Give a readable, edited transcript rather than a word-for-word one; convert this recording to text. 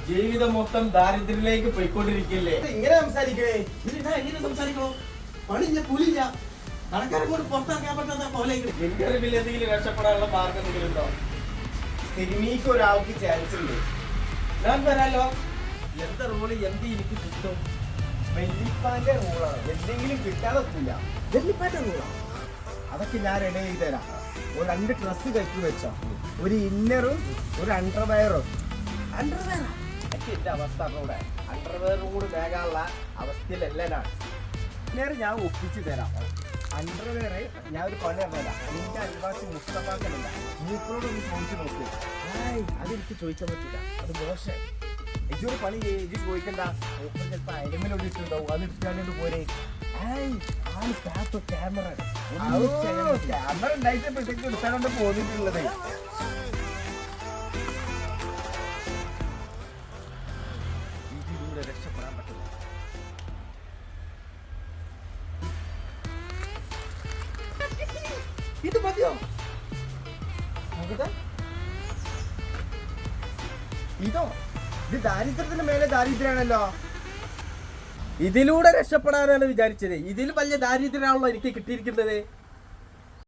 ജീവിതം മൊത്തം ദാരിദ്ര്യത്തിലേക്ക് പോയിക്കൊണ്ടിരിക്കില്ലേ? ഇങ്ങനെ സംസാരിക്കണേ? എങ്ങനെ സംസാരിക്കണോ? പണില്ല പുലില്ല, കടക്കാരെ കൊണ്ട് പുറത്താക്കാൻ പറ്റാത്ത പോലെ. എന്റെ അറിവിൽ എന്തെങ്കിലും രക്ഷപ്പെടാനുള്ള മാർഗം എന്തെങ്കിലും ഉണ്ടോ? സിനിമയ്ക്ക് ഒരാൾക്ക് ചാൻസ് ഉണ്ട്. ഞാൻ വരാലോ. എന്താ റോള്? എന്ത് എനിക്ക് കിട്ടും? വെല്ലിപ്പാന്റെ റൂളാണ്. എന്തെങ്കിലും കിട്ടാതെ ഒക്കില്ല. വെള്ളിപ്പാറ്റ റോളാ? അതൊക്കെ ഞാൻ റെഡി ചെയ്ത് തരാം. ഒരു 2 ഡ്രസ്സ് കഴുത്തി വെച്ചോ, ഒരു ഇന്നറും ഒരു അണ്ടർവെയറും. അണ്ടർവെയറാ? എനിക്ക് എന്റെ അവസ്ഥ കൂടെ അണ്ടർവെയറും കൂടി വേഗമുള്ള അവസ്ഥയിലല്ല ഞാൻ. ഇന്നർ ഞാൻ ഒപ്പിച്ച് തരാം. അണ്ടർവെയർ ഞാൻ ഒരു പണി അറിഞ്ഞല്ല. നിന്റെ അയൽവാസി മുസ്തഫാക്കല്ല, മൂപ്പറോട് ഒന്ന് ചോദിച്ചു നോക്ക്. അതെനിക്ക് ചോദിക്കാൻ പറ്റില്ല, അത് മോശം. ഇതൊരു പണി ഇജ് ചോദിക്കണ്ട. മൂപ്പർ ചിലപ്പോ അയലമിലോട് ഇട്ടുണ്ടാവും, അത് ഇട്ടാണ്ട് പോരെ. ക്യാമറ ക്യാമറ ഉണ്ടായിട്ട് ഇപ്പോഴത്തേക്ക് എടുത്താണ്ട് പോന്നിട്ടുള്ളത്. ഇതിലൂടെ രക്ഷപ്പെടാൻ പറ്റില്ല. ഇത് മതിയോ? ഇതോ? ഇത് ദാരിദ്ര്യത്തിന് മേലെ ദാരിദ്ര്യാണല്ലോ. ഇതിലൂടെ രക്ഷപ്പെടാനാണ് വിചാരിച്ചത്. ഇതിൽ വലിയ ദാരിദ്ര്യമാണല്ലോ എനിക്ക് കിട്ടിയിരിക്കുന്നത്.